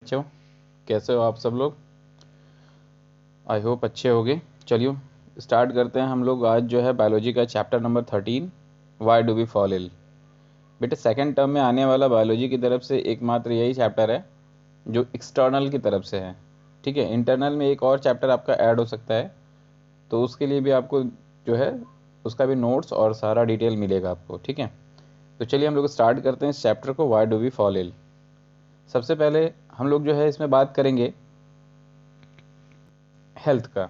बच्चों, कैसे हो आप सब लोग। आई होप अच्छे होगे। चलिए स्टार्ट करते हैं हम लोग। आज जो है बायोलॉजी का chapter number 13, why do we fall ill. बेटे सेकंड टर्म में आने वाला बायोलॉजी की तरफ से एकमात्र यही चैप्टर है जो एक्सटर्नल की तरफ से है। ठीक है, इंटरनल में एक और चैप्टर आपका ऐड हो सकता है, तो उसके लिए भी आपको जो है उसका भी नोट्स और सारा डिटेल मिलेगा आपको। ठीक है, तो चलिए हम लोग स्टार्ट करते हैं इस चैप्टर को, why do we fall ill. सबसे पहले हम लोग जो है इसमें बात करेंगे हेल्थ का।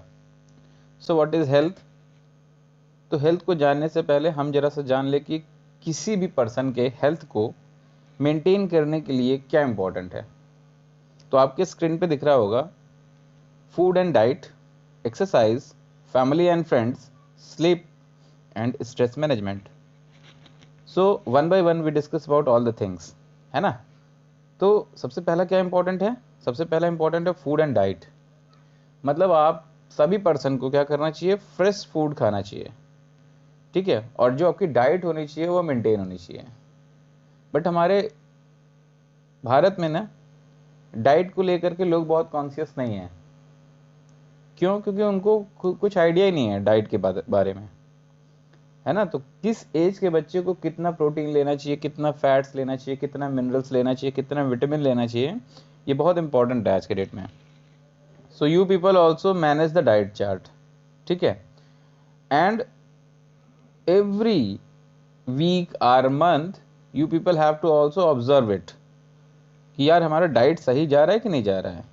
So what is health. तो हेल्थ को जानने से पहले हम जरा सा जान ले कि किसी भी पर्सन के हेल्थ को मेंटेन करने के लिए क्या इंपॉर्टेंट है। तो आपके स्क्रीन पे दिख रहा होगा food and diet, exercise, family and friends, sleep and stress management. So one by one we discuss about all the things, है ना। तो सबसे पहला क्या इंपॉर्टेंट है, सबसे पहला इंपॉर्टेंट है फूड एंड डाइट। मतलब आप सभी पर्सन को क्या करना चाहिए, फ्रेश फूड खाना चाहिए। ठीक है, और जो आपकी डाइट होनी चाहिए वो मेंटेन होनी चाहिए। बट हमारे भारत में ना डाइट को लेकर के लोग बहुत कॉन्शियस नहीं है। क्यों? क्योंकि उनको कुछ आइडिया ही नहीं है डाइट के बारे में, है ना। तो किस एज के बच्चे को कितना प्रोटीन लेना चाहिए, कितना फैट्स लेना चाहिए, कितना मिनरल्स लेना चाहिए, कितना विटामिन लेना चाहिए, ये बहुत इंपॉर्टेंट है आज के डेट में। So you people also manage the diet chart. ठीक है, and every week or month you people have to also observe it कि यार हमारा डाइट सही जा रहा है कि नहीं जा रहा है।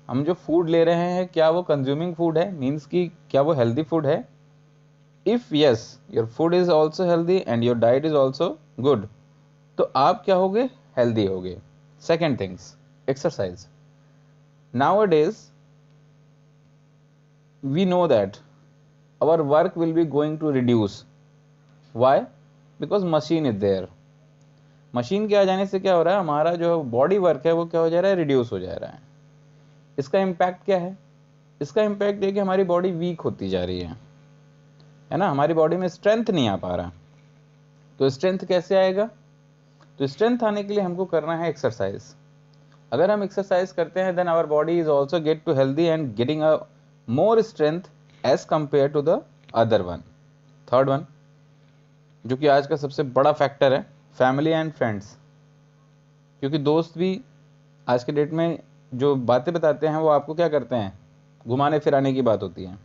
हम जो फूड ले रहे हैं क्या वो कंज्यूमिंग फूड है, मीन्स कि क्या वो हेल्दी फूड है। If yes, your food is also healthy and your diet is also good, तो आप क्या होगे, हेल्दी होगे। Second things, exercise. Nowadays we know that our work will be going to reduce. Why? Because machine is there. Machine के आ जाने से क्या हो रहा है, हमारा जो बॉडी वर्क है वो क्या हो जा रहा है, रिड्यूस हो जा रहा है। इसका इम्पैक्ट क्या है, इसका इम्पैक्ट ये कि हमारी बॉडी वीक होती जा रही है ना। हमारी बॉडी में स्ट्रेंथ नहीं आ पा रहा। तो स्ट्रेंथ कैसे आएगा, तो स्ट्रेंथ आने के लिए हमको करना है एक्सरसाइज। अगर हम एक्सरसाइज करते हैं then our body is also get to healthy and getting a more strength as compare to the other one. Third one, जो कि आज का सबसे बड़ा फैक्टर है, फैमिली एंड फ्रेंड्स। क्योंकि दोस्त भी आज के डेट में जो बातें बताते हैं वो आपको क्या करते हैं, घुमाने फिराने की बात होती है।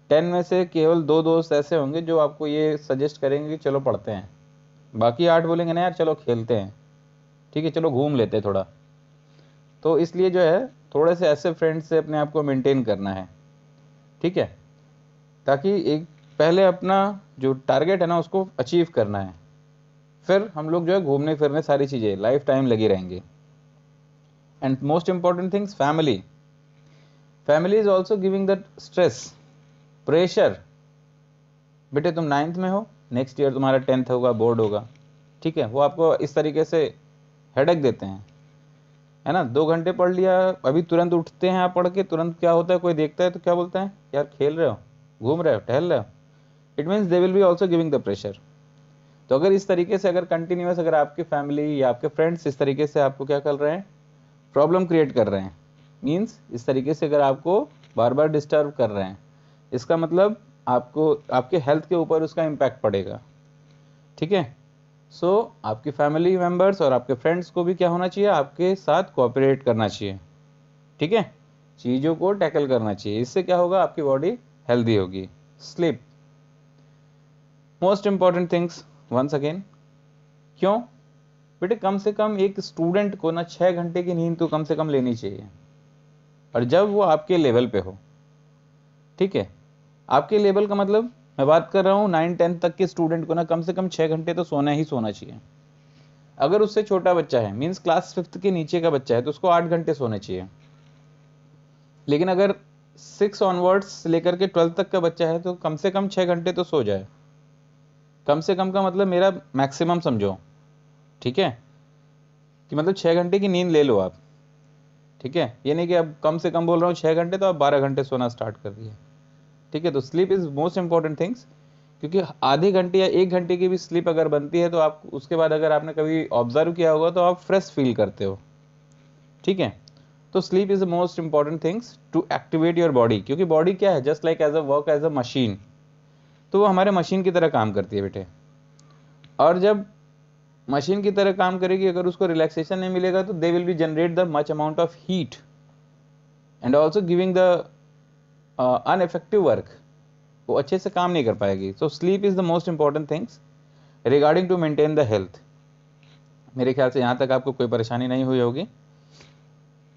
10 में से केवल 2 दोस्त ऐसे होंगे जो आपको ये सजेस्ट करेंगे कि चलो पढ़ते हैं, बाकी 8 बोलेंगे ना यार चलो खेलते हैं, ठीक है चलो घूम लेते हैं थोड़ा। तो इसलिए जो है थोड़े से ऐसे फ्रेंड्स से अपने आप को मेंटेन करना है। ठीक है, ताकि एक पहले अपना जो टारगेट है ना उसको अचीव करना है, फिर हम लोग जो है घूमने फिरने सारी चीज़ें लाइफ टाइम लगी रहेंगे। And most important things, family. Family is also giving that stress, pressure. बेटे तुम 9th में हो, नेक्स्ट ईयर तुम्हारा 10th होगा, बोर्ड होगा। ठीक है, वो आपको इस तरीके से हेडेक देते हैं, है ना। 2 घंटे पढ़ लिया, अभी तुरंत उठते हैं आप पढ़ के, तुरंत क्या होता है, कोई देखता है तो क्या बोलता है, यार खेल रहे हो, घूम रहे हो, टहल रहे हो। It means they will B also giving the pressure. तो अगर इस तरीके से अगर कंटिन्यूस अगर आपकी फैमिली या आपके फ्रेंड्स इस तरीके से आपको क्या कर रहे हैं, प्रॉब्लम क्रिएट कर रहे हैं, मीन्स इस तरीके से अगर आपको बार बार डिस्टर्ब कर रहे हैं, इसका मतलब आपको आपके हेल्थ के ऊपर उसका इम्पैक्ट पड़ेगा। ठीक है, सो आपकी फैमिली मेम्बर्स और आपके फ्रेंड्स को भी क्या होना चाहिए, आपके साथ कोऑपरेट करना चाहिए। ठीक है, चीज़ों को टैकल करना चाहिए, इससे क्या होगा, आपकी बॉडी हेल्दी होगी। Sleep, most important things once again. क्यों बेटे, कम से कम एक स्टूडेंट को ना 6 घंटे की नींद तो कम से कम लेनी चाहिए, और जब वो आपके लेवल पे हो। ठीक है, आपके लेवल का मतलब मैं बात कर रहा हूँ 9-10 तक के स्टूडेंट को ना कम से कम 6 घंटे तो सोना ही सोना चाहिए। अगर उससे छोटा बच्चा है, मीन्स क्लास 5th के नीचे का बच्चा है, तो उसको 8 घंटे सोने चाहिए। लेकिन अगर 6 ऑनवर्ड्स लेकर के 12th तक का बच्चा है तो कम से कम 6 घंटे तो सो जाए। कम से कम का मतलब मेरा मैक्सिमम समझो। ठीक है, कि मतलब 6 घंटे की नींद ले लो आप। ठीक है, ये नहीं कि अब कम से कम बोल रहा हूँ 6 घंटे तो आप 12 घंटे सोना स्टार्ट कर दिए। ठीक है, तो sleep is most important things. क्योंकि आधे घंटे या 1 घंटे की भी स्लीप अगर बनती है तो आप उसके बाद अगर आपने कभी ऑब्जर्व किया होगा तो आप फ्रेश फील करते हो। ठीक है। तो sleep is the most important things to activate your body, क्योंकि बॉडी क्या है, just like as a work as a machine, तो वो हमारे मशीन की तरह काम करती है बेटे। और जब मशीन की तरह काम करेगी, अगर उसको रिलैक्सेशन नहीं मिलेगा तो they will be generate the much amount of heat and also giving the ineffective work, वो अच्छे से काम नहीं कर पाएगी। So sleep is the most important things regarding to maintain the health. मेरे ख्याल से यहाँ तक आपको कोई परेशानी नहीं हुई होगी।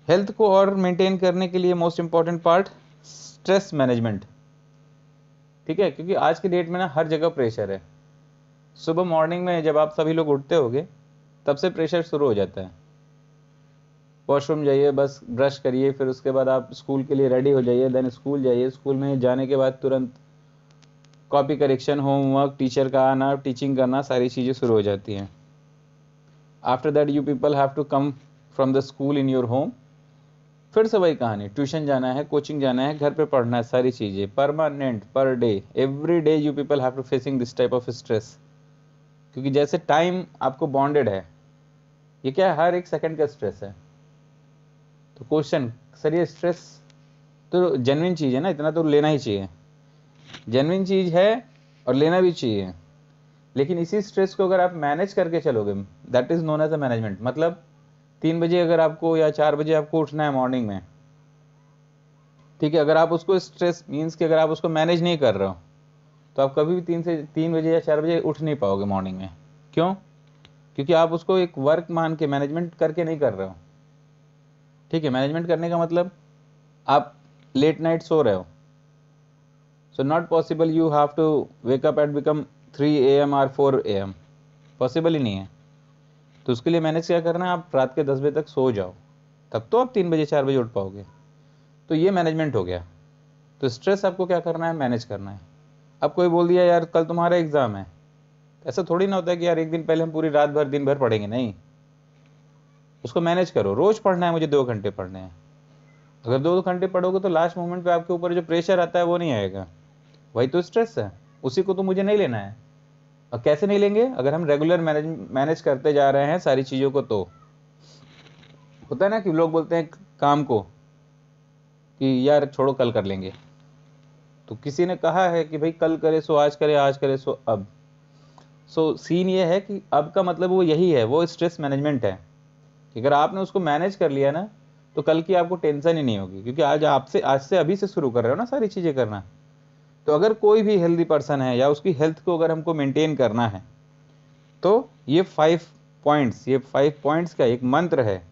हेल्थ को और मेंटेन करने के लिए most important part stress management, ठीक है, क्योंकि आज की डेट में ना हर जगह प्रेशर है। सुबह मॉर्निंग में जब आप सभी लोग उठते होगे तब से प्रेशर शुरू हो जाता है। वॉशरूम जाइए, बस ब्रश करिए, फिर उसके बाद आप स्कूल के लिए रेडी हो जाइए, देन स्कूल जाइए, स्कूल में जाने के बाद तुरंत कॉपी करेक्शन, होमवर्क, टीचर का आना, टीचिंग करना, सारी चीज़ें शुरू हो जाती हैं। After that you people have to come from the school in your home, फिर से वही कहानी, ट्यूशन जाना है, कोचिंग जाना है, घर पे पढ़ना है, सारी चीज़ें permanent, per day, every day you people have to facing this type of stress, क्योंकि जैसे टाइम आपको बॉन्डेड है, ये क्या है, हर एक सेकंड का स्ट्रेस है। तो क्वेश्चन, सर ये स्ट्रेस तो जेन्युइन चीज़ है ना, इतना तो लेना ही चाहिए, जेन्युइन चीज़ है और लेना भी चाहिए, लेकिन इसी स्ट्रेस को अगर आप मैनेज करके चलोगे, that is known as a management. मतलब 3 बजे अगर आपको या 4 बजे आपको उठना है मॉर्निंग में, ठीक है, अगर आप उसको स्ट्रेस मीन्स कि अगर आप उसको मैनेज नहीं कर रहे हो तो आप कभी भी 3 बजे या 4 बजे उठ नहीं पाओगे मॉर्निंग में। क्यों? क्योंकि आप उसको एक वर्क मान के मैनेजमेंट करके नहीं कर रहे हो। ठीक है, मैनेजमेंट करने का मतलब आप लेट नाइट सो रहे हो, so not possible you have to wake up at become 3 AM और 4 AM, पॉसिबल ही नहीं है। तो उसके लिए मैनेज क्या करना है, आप रात के 10 बजे तक सो जाओ, तब तो आप 3 बजे 4 बजे उठ पाओगे। तो ये मैनेजमेंट हो गया। तो स्ट्रेस आपको क्या करना है, मैनेज करना है। अब कोई बोल दिया यार कल तुम्हारा एग्जाम है, ऐसा थोड़ी ना होता है कि यार एक दिन पहले हम पूरी रात भर दिन भर पढ़ेंगे, नहीं, उसको मैनेज करो। रोज पढ़ना है, मुझे 2 घंटे पढ़ने हैं। अगर 2 घंटे पढ़ोगे तो लास्ट मोमेंट पे आपके ऊपर जो प्रेशर आता है वो नहीं आएगा, वही तो स्ट्रेस है, उसी को तो मुझे नहीं लेना है। और कैसे नहीं लेंगे, अगर हम रेगुलर मैनेज करते जा रहे हैं सारी चीज़ों को। तो होता है ना कि लोग बोलते हैं काम को कि यार छोड़ो कल कर लेंगे, तो किसी ने कहा है कि भाई कल करे सो आज करे, आज करे सो अब। सो सीन ये है कि अब का मतलब वो यही है, वो स्ट्रेस मैनेजमेंट है कि अगर आपने उसको मैनेज कर लिया ना तो कल की आपको टेंशन ही नहीं होगी, क्योंकि आज से अभी से शुरू कर रहे हो ना सारी चीज़ें करना। तो अगर कोई भी हेल्दी पर्सन है या उसकी हेल्थ को अगर हमको मेंटेन करना है तो ये 5 पॉइंट्स, ये 5 पॉइंट्स का एक मंत्र है।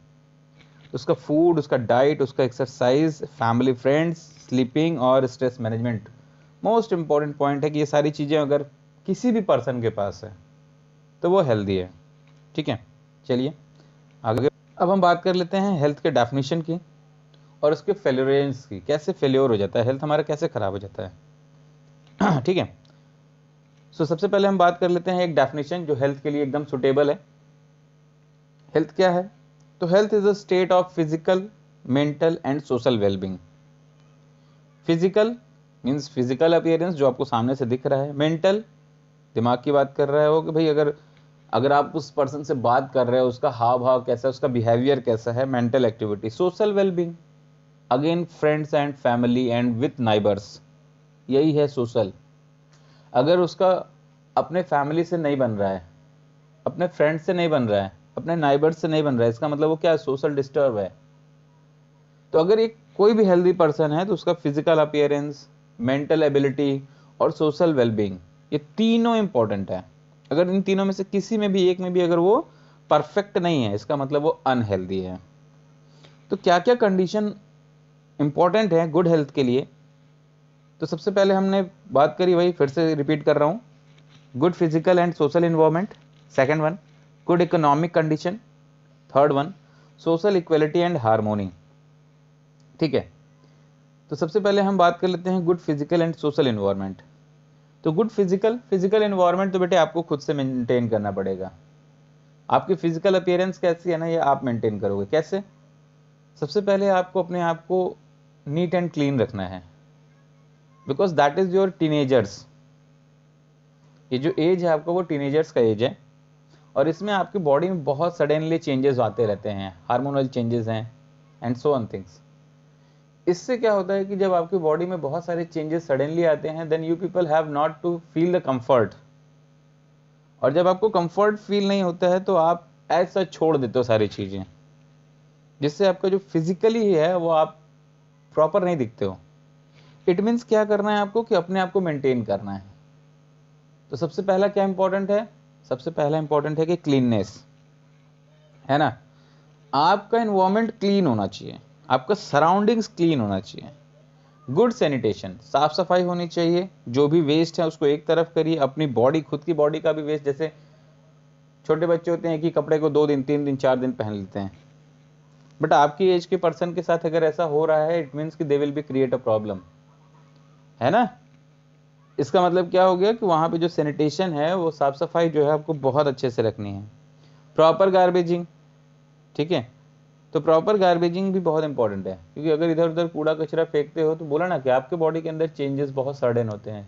उसका फूड, उसका डाइट, उसका एक्सरसाइज, फैमिली फ्रेंड्स, स्लीपिंग और stress management, most important point है कि ये सारी चीज़ें अगर किसी भी पर्सन के पास है तो वो हेल्दी है। ठीक है, चलिए आगे। अब हम बात कर लेते हैं हेल्थ के डेफिनेशन की और उसके फेल्योरेंस की, कैसे फेल्योर हो जाता है हेल्थ हमारा, कैसे खराब हो जाता है। ठीक है, सो सबसे पहले हम बात कर लेते हैं एक डेफिनेशन जो हेल्थ के लिए एकदम सुटेबल है। हेल्थ क्या है? तो health is a state of physical, mental and social wellbeing. Physical means physical appearance जो आपको सामने से दिख रहा है। मेंटल, दिमाग की बात कर रहे हो कि भाई अगर अगर आप उस पर्सन से बात कर रहे हो, उसका हाव भाव कैसा है, उसका बिहेवियर कैसा है, mental activity. Social wellbeing, again friends and family and with neighbours, यही है सोशल। अगर उसका अपने फैमिली से नहीं बन रहा है, अपने फ्रेंड से नहीं बन रहा है, अपने नाइबर्स से नहीं बन रहा है, इसका मतलब वो क्या है, सोशल डिस्टर्ब है। तो अगर एक कोई भी हेल्दी पर्सन है तो उसका फिजिकल अपीयरेंस, मेंटल एबिलिटी और सोशल वेलबींग, ये तीनों इंपॉर्टेंट है। अगर इन तीनों में से किसी में भी एक में भी अगर वो परफेक्ट नहीं है, इसका मतलब वो अनहेल्दी है। तो क्या क्या कंडीशन इंपॉर्टेंट है गुड हेल्थ के लिए? तो सबसे पहले हमने बात करी, वही फिर से रिपीट कर रहा हूँ, good physical and social environment. Second one, good economic condition. Third one, social equality and harmony. ठीक है, तो सबसे पहले हम बात कर लेते हैं good physical and social environment. तो गुड फिजिकल इन्वायरमेंट तो बेटे आपको खुद से मेंटेन करना पड़ेगा। आपकी फिजिकल अपीयरेंस कैसी है ना, ये आप मेंटेन करोगे कैसे? सबसे पहले आपको अपने आप को नीट एंड क्लीन रखना है, because that is your teenagers. ये जो एज है आपका वो टीनेजर्स का एज है, और इसमें आपकी बॉडी में बहुत सडनली चेंजेस आते रहते हैं, हार्मोनल चेंजेस हैं, एंड सो ऑन थिंग्स। इससे क्या होता है कि जब आपकी बॉडी में बहुत सारे चेंजेस सडनली आते हैं, then you people have not to feel the comfort, और जब आपको कंफर्ट फील नहीं होता है तो आप ऐसा छोड़ देते हो सारी चीजें, जिससे आपका जो फिजिकली है वो आप प्रॉपर नहीं दिखते हो। इट मीन्स क्या करना है आपको कि अपने आप को मेंटेन करना है। तो सबसे पहला क्या इंपॉर्टेंट है, सबसे पहला इंपॉर्टेंट है कि क्लीननेस, है ना। आपका एनवायरमेंट क्लीन होना चाहिए, आपका सराउंडिंग्स क्लीन होना चाहिए, गुड सैनिटेशन, साफ सफाई होनी चाहिए। जो भी वेस्ट है उसको एक तरफ करिए, अपनी बॉडी, खुद की बॉडी का भी वेस्ट, जैसे छोटे बच्चे होते हैं कि कपड़े को 2 दिन 3 दिन 4 दिन पहन लेते हैं, बट आपकी एज के पर्सन के साथ अगर ऐसा हो रहा है, इट मीन्स कि दे will be create a problem, है ना। इसका मतलब क्या हो गया कि वहां पे जो सैनिटेशन है, वो साफ सफाई जो है आपको बहुत अच्छे से रखनी है। प्रॉपर गार्बेजिंग, ठीक है। तो प्रॉपर गार्बेजिंग भी बहुत इंपॉर्टेंट है, क्योंकि अगर इधर उधर कूड़ा कचरा फेंकते हो तो बोला ना कि आपके बॉडी के अंदर चेंजेस बहुत सडन होते हैं,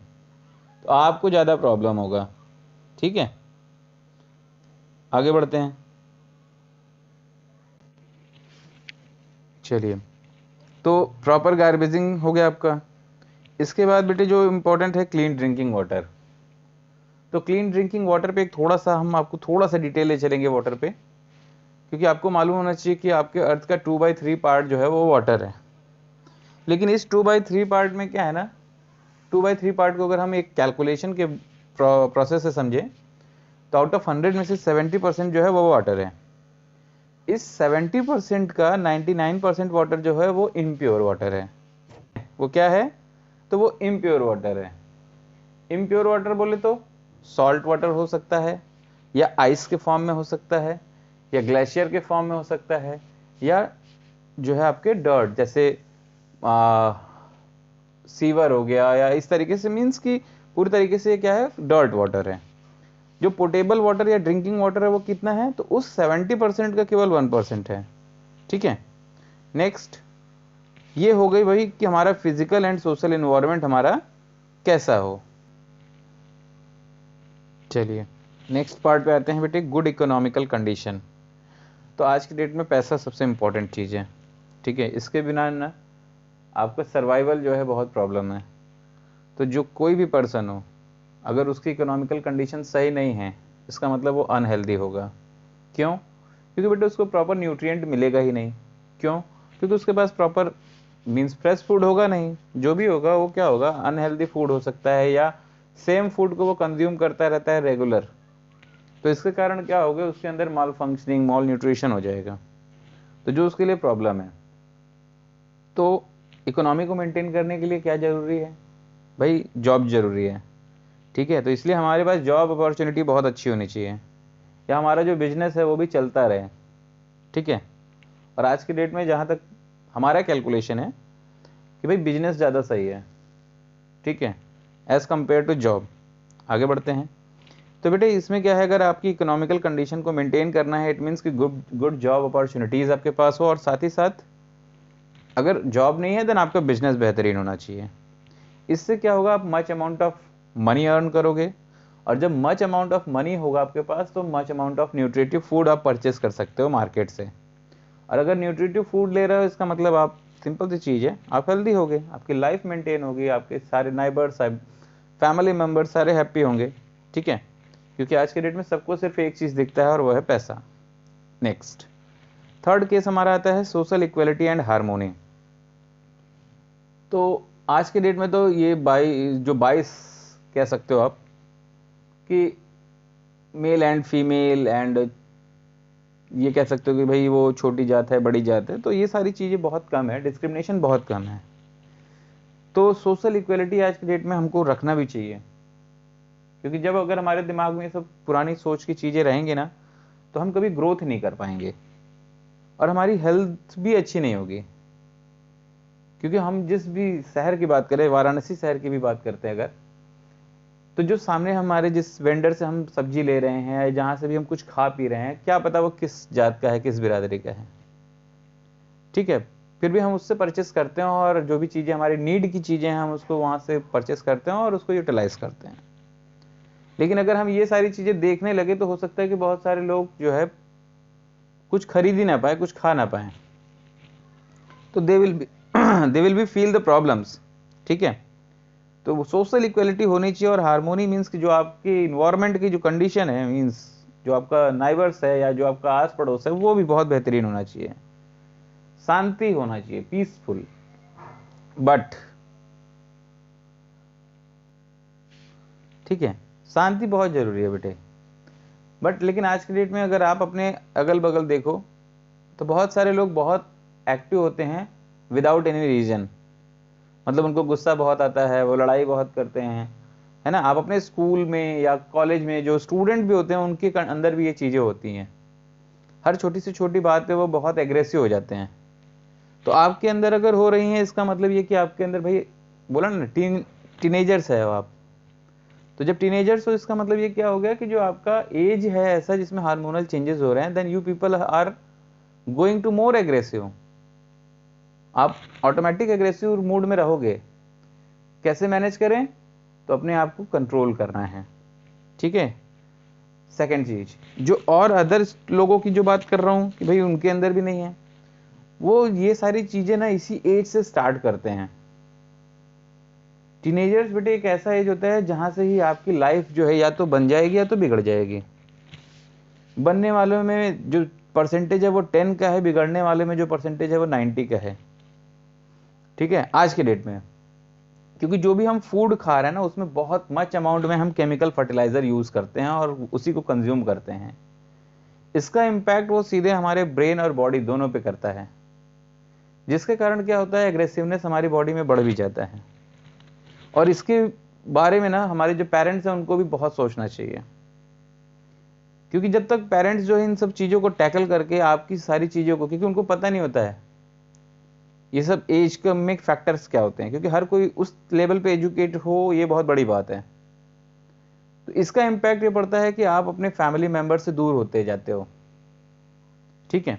तो आपको ज़्यादा प्रॉब्लम होगा, ठीक है। आगे बढ़ते हैं, चलिए। तो प्रॉपर गार्बेजिंग हो गया आपका। इसके बाद बेटे जो इम्पोर्टेंट है, क्लीन ड्रिंकिंग वाटर। तो क्लीन ड्रिंकिंग वाटर पे एक थोड़ा सा हम आपको थोड़ा सा डिटेल ले चलेंगे वाटर पे, क्योंकि आपको मालूम होना चाहिए कि आपके अर्थ का 2/3 पार्ट जो है वो वाटर है। लेकिन इस 2/3 पार्ट में क्या है ना, 2/3 पार्ट को अगर हम एक कैलकुलेशन के प्रोसेस से समझे, तो आउट ऑफ 100 में से 70% जो है वो वाटर है। इस 70% का 99% वाटर जो है वो इम्प्योर वाटर है। वो क्या है, तो वो इम्प्योर वाटर है। इम्प्योर वाटर बोले तो सॉल्ट वाटर हो सकता है, या आइस के फॉर्म में हो सकता है, या ग्लेशियर के फॉर्म में हो सकता है, या जो है आपके डर्ट, जैसे सीवर हो गया, या इस तरीके से, मीन्स कि पूरी तरीके से क्या है, डर्ट वाटर है। जो पोटेबल वाटर या ड्रिंकिंग वाटर है वो कितना है, तो उस 70% का केवल 1% है, ठीक है। नेक्स्ट ये हो गई भाई कि हमारा फिजिकल एंड सोशल एनवायरनमेंट हमारा कैसा हो। चलिए नेक्स्ट पार्ट पे आते हैं बेटे, गुड इकोनॉमिकल कंडीशन। तो आज की डेट में पैसा सबसे इंपॉर्टेंट चीज़ है, ठीक है। इसके बिना ना आपका सर्वाइवल जो है बहुत प्रॉब्लम है। तो जो कोई भी पर्सन हो, अगर उसकी इकोनॉमिकल कंडीशन सही नहीं है, इसका मतलब वो अनहेल्दी होगा। क्यों, क्योंकि बेटे उसको प्रॉपर न्यूट्रिएंट मिलेगा ही नहीं। क्यों, क्योंकि उसके पास प्रॉपर मीन्स फ्रेश फूड होगा नहीं, जो भी होगा वो क्या होगा, अनहेल्दी फूड हो सकता है, या सेम फूड को वो कंज्यूम करता रहता है रेगुलर। तो इसके कारण क्या होगा, उसके अंदर माल फंक्शनिंग, मॉल न्यूट्रिशन हो जाएगा, तो जो उसके लिए प्रॉब्लम है। तो इकोनॉमी को मेंटेन करने के लिए क्या जरूरी है भाई, जॉब जरूरी है, ठीक है। तो इसलिए हमारे पास जॉब अपॉर्चुनिटी बहुत अच्छी होनी चाहिए, या हमारा जो बिजनेस है वो भी चलता रहे, ठीक है। और आज की डेट में जहाँ तक हमारा कैलकुलेशन है कि भाई बिजनेस ज़्यादा सही है, ठीक है, एज कंपेयर टू जॉब। आगे बढ़ते हैं। तो बेटे इसमें क्या है, अगर आपकी इकोनॉमिकल कंडीशन को मेंटेन करना है, इट मीन्स कि गुड जॉब अपॉर्चुनिटीज़ आपके पास हो, और साथ ही साथ अगर जॉब नहीं है देन आपका बिजनेस बेहतरीन होना चाहिए। इससे क्या होगा, आप much amount of money earn करोगे, और जब मच अमाउंट ऑफ मनी होगा आपके पास, तो much amount of nutritive food आप परचेस कर सकते हो मार्केट से। और अगर न्यूट्रिटिव फूड ले रहे हो, इसका मतलब आप, सिंपल सी चीज़ है, आप हेल्दी होगे, आपकी लाइफ मेंटेन होगी, आपके सारे नाइबर्स, फैमिली मेम्बर्स सारे हैप्पी होंगे, ठीक है। क्योंकि आज के डेट में सबको सिर्फ एक चीज़ दिखता है, और वो है पैसा। नेक्स्ट थर्ड केस हमारा आता है सोशल इक्वलिटी एंड हार्मोनी। तो आज के डेट में तो ये बाइस कह सकते हो आप, कि मेल एंड फीमेल एंड, ये कह सकते हो कि भाई वो छोटी जात है बड़ी जात है, तो ये सारी चीज़ें बहुत कम है, डिस्क्रिमिनेशन बहुत कम है। तो सोशल इक्वलिटी आज की डेट में हमको रखना भी चाहिए, क्योंकि जब अगर हमारे दिमाग में सब पुरानी सोच की चीज़ें रहेंगी ना, तो हम कभी ग्रोथ नहीं कर पाएंगे, और हमारी हेल्थ भी अच्छी नहीं होगी। क्योंकि हम जिस भी शहर की बात करें, वाराणसी शहर की भी बात करते हैं अगर, तो जो सामने हमारे जिस वेंडर से हम सब्जी ले रहे हैं, जहाँ से भी हम कुछ खा पी रहे हैं, क्या पता वो किस जात का है, किस बिरादरी का है, ठीक है। फिर भी हम उससे परचेस करते हैं, और जो भी चीज़ें हमारी नीड की चीज़ें हैं, हम उसको वहाँ से परचेस करते हैं और उसको यूटिलाइज करते हैं। लेकिन अगर हम ये सारी चीज़ें देखने लगे, तो हो सकता है कि बहुत सारे लोग जो है कुछ खरीद ही ना पाए, कुछ खा ना पाए, तो they will B feel the problems. ठीक है, तो सोशल इक्वलिटी होनी चाहिए। और हार्मोनी मीन्स कि जो आपकी इन्वायरमेंट की जो कंडीशन है, मीन्स जो आपका नाइबर्स है या जो आपका आस पड़ोस है वो भी बहुत बेहतरीन होना चाहिए, शांति होना चाहिए, पीसफुल। बट ठीक है, शांति बहुत जरूरी है बेटे। बट लेकिन आज की डेट में अगर आप अपने अगल बगल देखो तो बहुत सारे लोग बहुत एक्टिव होते हैं विदाउट एनी रीजन। मतलब उनको गुस्सा बहुत आता है, वो लड़ाई बहुत करते हैं, है ना। आप अपने स्कूल में या कॉलेज में जो स्टूडेंट भी होते हैं उनके अंदर भी ये चीजें होती हैं। हर छोटी से छोटी बात पे वो बहुत एग्रेसिव हो जाते हैं। तो आपके अंदर अगर हो रही है, इसका मतलब ये कि आपके अंदर भाई, बोला ना, टीनेजर्स है आप। तो जब टीनेजर्स हो, इसका मतलब ये क्या हो गया कि जो आपका एज है ऐसा जिसमें हार्मोनल चेंजेस हो रहे हैं, then you people are going to more aggressive. आप ऑटोमेटिक एग्रेसिव मूड में रहोगे। कैसे मैनेज करें? तो अपने आप को कंट्रोल करना है। ठीक है। सेकंड चीज, जो और अदर लोगों की जो बात कर रहा हूं कि भाई उनके अंदर भी नहीं है, वो ये सारी चीजें ना इसी एज से स्टार्ट करते हैं। टीनेजर्स बेटे एक ऐसा एज होता है जहां से ही आपकी लाइफ जो है या तो बन जाएगी या तो बिगड़ जाएगी। बनने वालों में जो परसेंटेज है वो 10 का है, बिगड़ने वाले में जो परसेंटेज है वो 90 का है। ठीक है, आज के डेट में, क्योंकि जो भी हम फूड खा रहे हैं ना उसमें बहुत मच अमाउंट में हम केमिकल फर्टिलाइजर यूज करते हैं और उसी को कंज्यूम करते हैं। इसका इम्पैक्ट वो सीधे हमारे ब्रेन और बॉडी दोनों पे करता है, जिसके कारण क्या होता है, एग्रेसिवनेस हमारी बॉडी में बढ़ भी जाता है। और इसके बारे में ना हमारे जो पेरेंट्स हैं उनको भी बहुत सोचना चाहिए, क्योंकि जब तक पेरेंट्स जो है इन सब चीजों को टैकल करके आपकी सारी चीजों को, क्योंकि उनको पता नहीं होता है ये सब एज का में फैक्टर्स क्या होते हैं, क्योंकि हर कोई उस लेवल पे एजुकेट हो ये बहुत बड़ी बात है। तो इसका इम्पैक्ट ये पड़ता है कि आप अपने फैमिली मेंबर से दूर होते जाते हो। ठीक है,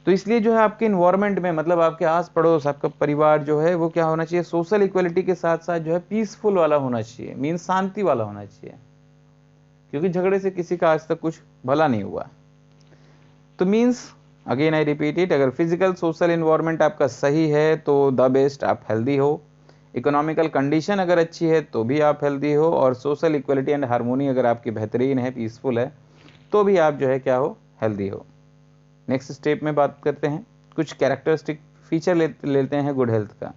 तो इसलिए जो है आपके इन्वायरमेंट में, मतलब आपके आस पड़ोस, आपका परिवार जो है वो क्या होना चाहिए, सोशल इक्वलिटी के साथ साथ जो है पीसफुल वाला होना चाहिए, मीन्स शांति वाला होना चाहिए, क्योंकि झगड़े से किसी का आज तक कुछ भला नहीं हुआ। तो means again I repeat it, अगर फिजिकल सोशल इन्वायरमेंट आपका सही है तो द बेस्ट, आप हेल्दी हो। इकोनॉमिकल कंडीशन अगर अच्छी है तो भी आप हेल्दी हो। और सोशल इक्वलिटी एंड हार्मोनी अगर आपकी बेहतरीन है, पीसफुल है, तो भी आप जो है क्या हो, हेल्दी हो। नेक्स्ट स्टेप में बात करते हैं, कुछ कैरेक्टरिस्टिक फीचर लेते हैं गुड हेल्थ का।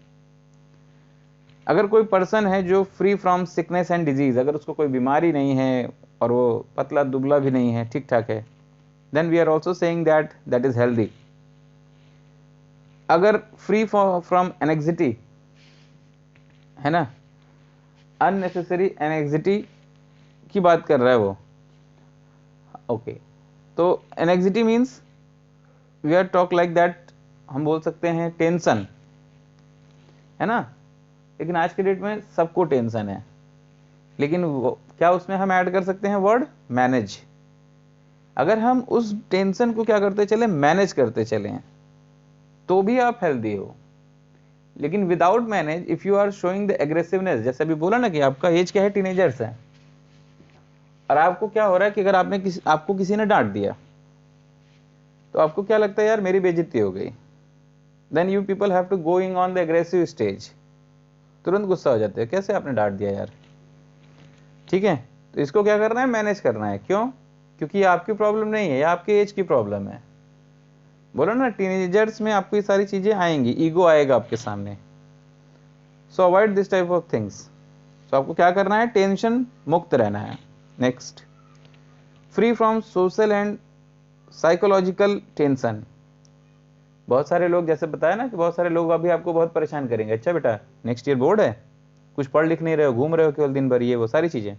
अगर कोई पर्सन है जो free from sickness and disease, अगर उसको कोई बीमारी नहीं है और वो पतला दुबला भी नहीं है, ठीक ठाक है, then we are also saying that is healthy. अगर फ्री फ्रॉम एनेक्सिटी है ना, अननेसेसरी एनेक्सिटी की बात कर रहा है वो, ओके। तो anxiety means we are talk like that, हम बोल सकते हैं टेंशन, है ना। लेकिन आज के डेट में सबको टेंशन है, लेकिन क्या उसमें हम ऐड कर सकते हैं वर्ड मैनेज। अगर हम उस टेंशन को क्या करते चले, मैनेज करते चले हैं, तो भी आप हेल्दी हो। लेकिन without manage, if you are showing the aggressiveness, जैसे अभी बोला ना कि आपका एज क्या है, टीनेजर्स है, और आपको क्या हो रहा है कि अगर आपको किसी ने डांट दिया तो आपको क्या लगता है, यार मेरी बेइज्जती हो गई, then you people have to going on the aggressive stage, तुरंत गुस्सा हो जाते हैं, कैसे आपने डांट दिया यार। ठीक है, तो इसको क्या करना है, मैनेज करना है। क्यों? क्योंकि ये आपकी प्रॉब्लम नहीं है, ये आपके एज की प्रॉब्लम है। बोलो ना, टीनेजर्स में आपको ये सारी चीजें आएंगी, ईगो आएगा आपके सामने। So avoid this type of things. So आपको क्या करना है, टेंशन मुक्त रहना है। Next, free from social and psychological tension. बहुत सारे लोग, जैसे बताया ना कि बहुत सारे लोग अभी आपको बहुत परेशान करेंगे, अच्छा बेटा नेक्स्ट ईयर बोर्ड है, कुछ पढ़ लिख नहीं रहे हो, घूम रहे हो केवल दिन भर, ये वो सारी चीजें।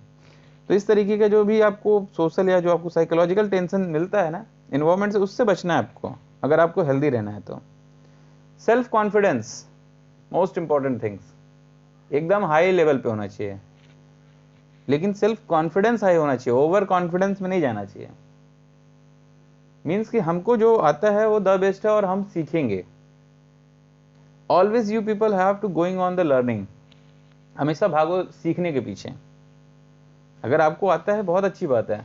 तो इस तरीके का जो भी आपको सोशल या जो आपको साइकोलॉजिकल टेंशन मिलता है ना इन्वायरमेंट से, उससे बचना है आपको, अगर आपको हेल्दी रहना है तो। Self confidence, most important things, एकदम हाई लेवल पे होना चाहिए, लेकिन सेल्फ कॉन्फिडेंस हाई होना चाहिए, ओवर कॉन्फिडेंस में नहीं जाना चाहिए। मीन्स कि हमको जो आता है वो द बेस्ट है और हम सीखेंगे। Always you people have to going on the learning, हमेशा भागो सीखने के पीछे। अगर आपको आता है बहुत अच्छी बात है,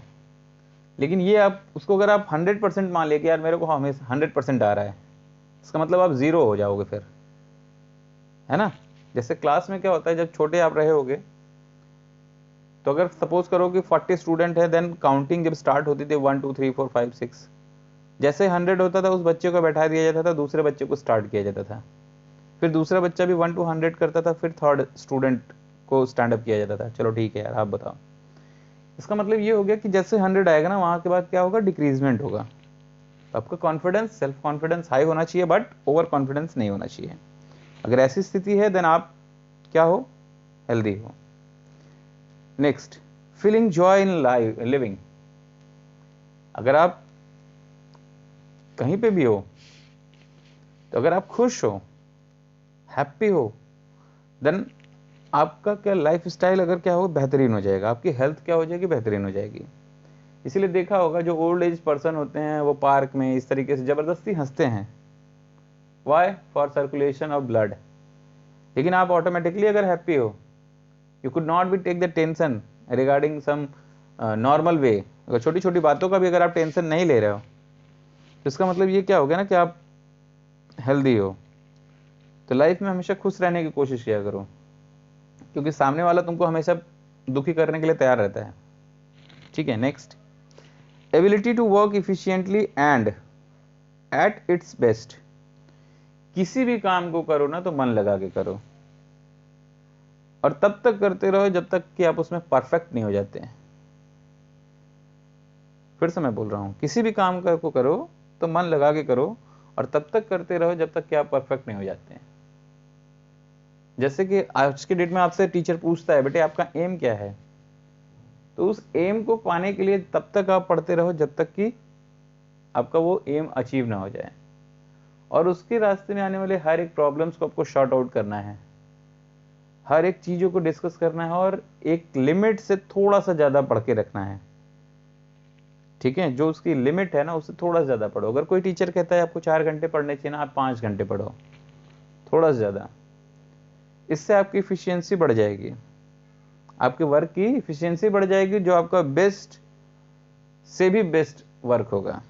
लेकिन ये आप उसको अगर आप 100% मान ले कि यार मेरे को हमेशा 100% आ रहा है, इसका मतलब आप 0 हो जाओगे फिर, है ना। जैसे क्लास में क्या होता है, जब छोटे आप रहे होगे तो अगर सपोज करो कि 40 स्टूडेंट है, देन काउंटिंग जब स्टार्ट होती थी 1 2 3 4 5 6, जैसे 100 होता था उस बच्चे को बैठा दिया जाता था, दूसरे बच्चे को स्टार्ट किया जाता था, फिर दूसरा बच्चा भी 1 to 100 करता था, फिर थर्ड स्टूडेंट को स्टैंड अप किया जाता था। चलो ठीक है यार, आप बताओ। इसका मतलब ये हो गया कि जैसे 100 आएगा ना, वहां के बाद क्या होगा, डिक्रीजमेंट होगा। तो आपका कॉन्फिडेंस, सेल्फ कॉन्फिडेंस हाई होना चाहिए, बट ओवर कॉन्फिडेंस नहीं होना चाहिए। अगर ऐसी स्थिति है देन आप क्या हो, हेल्दी हो। Next, feeling joy in life living. अगर आप कहीं पे भी हो, तो अगर आप खुश हो, हैप्पी हो, देन आपका क्या लाइफ स्टाइल अगर क्या हो, बेहतरीन हो जाएगा, आपकी हेल्थ क्या हो जाएगी, बेहतरीन हो जाएगी। इसीलिए देखा होगा जो ओल्ड एज पर्सन होते हैं वो पार्क में इस तरीके से जबरदस्ती हंसते हैं, why, for circulation of blood. लेकिन आप ऑटोमेटिकली अगर हैप्पी हो, you could not be take the tension regarding some normal way. अगर छोटी छोटी बातों का भी अगर आप टेंशन नहीं ले रहे हो, तो इसका मतलब ये क्या हो गया ना कि आप हेल्दी हो। तो लाइफ में हमेशा खुश रहने की कोशिश किया करो, क्योंकि सामने वाला तुमको हमेशा दुखी करने के लिए तैयार रहता है। ठीक है, next, ability to work efficiently and at its best. किसी भी काम को करो ना तो मन लगा के करो, और तब तक करते रहो जब तक कि आप उसमें परफेक्ट नहीं हो जाते हैं। फिर से मैं बोल रहा हूं, किसी भी काम को करो तो मन लगा के करो, और तब तक करते रहो जब तक कि आप परफेक्ट नहीं हो जाते हैं। जैसे कि आज के डेट में आपसे टीचर पूछता है, बेटे आपका एम क्या है, तो उस एम को पाने के लिए तब तक आप पढ़ते रहो जब तक कि आपका वो एम अचीव ना हो जाए, और उसके रास्ते में आने वाले हर एक प्रॉब्लम्स को आपको शॉर्ट आउट करना है, हर एक चीजों को डिस्कस करना है, और एक लिमिट से थोड़ा सा ज्यादा पढ़ के रखना है। ठीक है, जो उसकी लिमिट है ना उससे थोड़ा सा ज्यादा पढ़ो। अगर कोई टीचर कहता है आपको 4 घंटे पढ़ने चाहिए ना, आप 5 घंटे पढ़ो, थोड़ा सा ज्यादा। इससे आपकी इफिशियंसी बढ़ जाएगी, आपके वर्क की इफिशियंसी बढ़ जाएगी, जो आपका बेस्ट से भी बेस्ट वर्क होगा।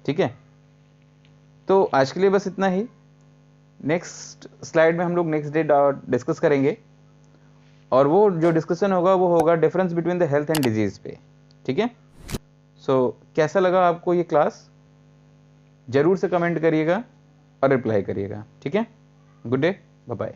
ठीक है, तो आज के लिए बस इतना ही। नेक्स्ट स्लाइड में हम लोग नेक्स्ट डे डिस्कस करेंगे, और वो जो डिस्कशन होगा वो होगा difference between the health and disease पे। ठीक है, सो कैसा लगा आपको ये क्लास, जरूर से कमेंट करिएगा और रिप्लाई करिएगा। ठीक है, गुड डे, बाय बाय।